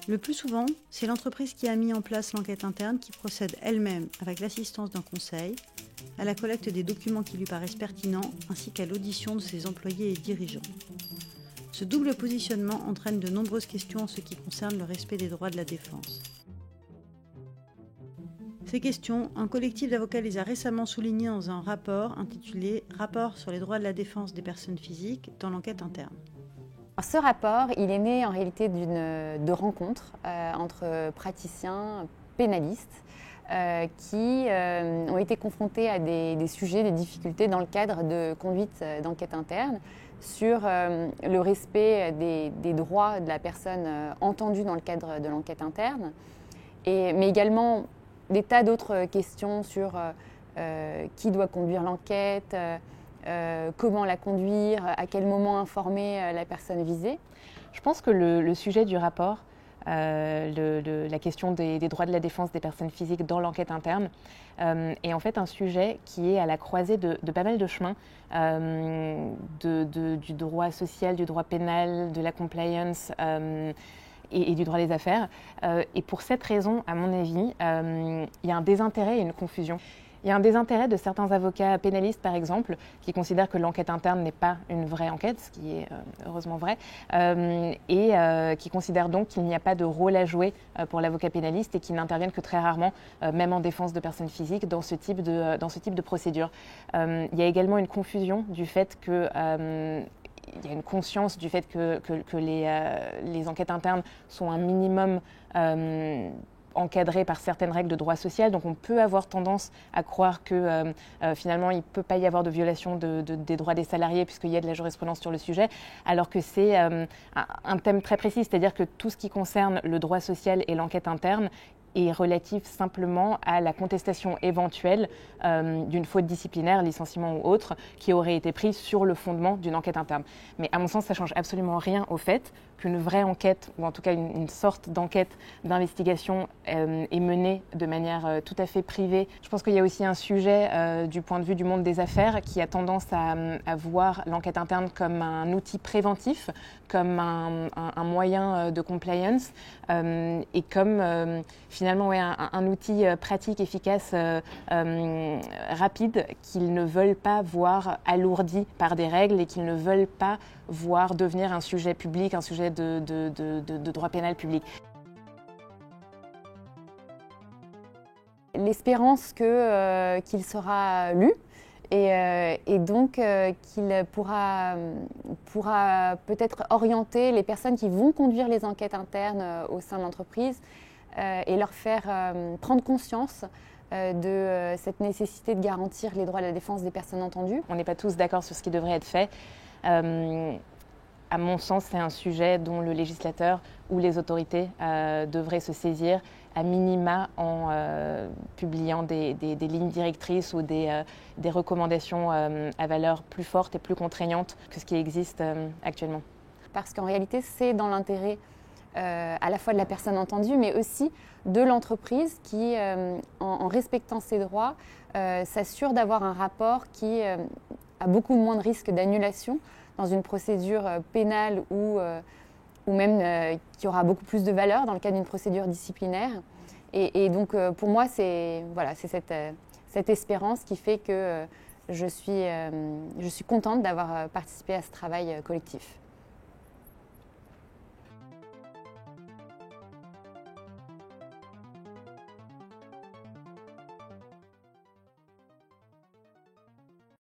Le plus souvent, c'est l'entreprise qui a mis en place l'enquête interne qui procède elle-même, avec l'assistance d'un conseil, à la collecte des documents qui lui paraissent pertinents ainsi qu'à l'audition de ses employés et dirigeants. Ce double positionnement entraîne de nombreuses questions en ce qui concerne le respect des droits de la défense. Ces questions, un collectif d'avocats les a récemment soulignées dans un rapport intitulé « Rapport sur les droits de la défense des personnes physiques dans l'enquête interne ». Ce rapport, il est né en réalité de rencontres entre praticiens pénalistes qui ont été confrontés à des sujets, des difficultés dans le cadre de conduite d'enquête interne sur le respect des droits de la personne entendue dans le cadre de l'enquête interne, mais également des tas d'autres questions sur qui doit conduire l'enquête, comment la conduire, à quel moment informer la personne visée. Je pense que le sujet du rapport, la question des droits de la défense des personnes physiques dans l'enquête interne, est en fait un sujet qui est à la croisée de pas mal de chemins, du droit social, du droit pénal, de la compliance et du droit des affaires. Et pour cette raison, à mon avis, il y a un désintérêt et une confusion. Il y a un désintérêt de certains avocats pénalistes, par exemple, qui considèrent que l'enquête interne n'est pas une vraie enquête, ce qui est heureusement vrai, et qui considèrent donc qu'il n'y a pas de rôle à jouer pour l'avocat pénaliste et qu'ils n'interviennent que très rarement, même en défense de personnes physiques, dans ce type de procédure. Il y a également une confusion du fait que il y a une conscience du fait que les enquêtes internes sont un minimum encadrées par certaines règles de droit social. Donc on peut avoir tendance à croire que finalement il ne peut pas y avoir de violation des droits des salariés puisqu'il y a de la jurisprudence sur le sujet, alors que c'est un thème très précis, c'est-à-dire que tout ce qui concerne le droit social et l'enquête interne est relatif simplement à la contestation éventuelle d'une faute disciplinaire, licenciement ou autre, qui aurait été prise sur le fondement d'une enquête interne. Mais à mon sens, ça ne change absolument rien au fait qu'une vraie enquête, ou en tout cas une sorte d'enquête d'investigation est menée de manière tout à fait privée. Je pense qu'il y a aussi un sujet du point de vue du monde des affaires qui a tendance à voir l'enquête interne comme un outil préventif, comme un moyen de compliance et comme finalement un outil pratique, efficace, rapide, qu'ils ne veulent pas voir alourdi par des règles et qu'ils ne veulent pas voir devenir un sujet public, un sujet de droit pénal public. L'espérance qu'il sera lu et donc qu'il pourra peut-être orienter les personnes qui vont conduire les enquêtes internes au sein de l'entreprise et leur faire prendre conscience de cette nécessité de garantir les droits de la défense des personnes entendues. On n'est pas tous d'accord sur ce qui devrait être fait. À mon sens, c'est un sujet dont le législateur ou les autorités devraient se saisir, à minima en publiant des lignes directrices ou des recommandations à valeur plus forte et plus contraignante que ce qui existe actuellement. Parce qu'en réalité, c'est dans l'intérêt à la fois de la personne entendue, mais aussi de l'entreprise qui, en respectant ses droits, s'assure d'avoir un rapport qui a beaucoup moins de risques d'annulation dans une procédure pénale ou même qui aura beaucoup plus de valeur dans le cas d'une procédure disciplinaire. Et donc, pour moi, c'est cette espérance qui fait que je suis contente d'avoir participé à ce travail collectif.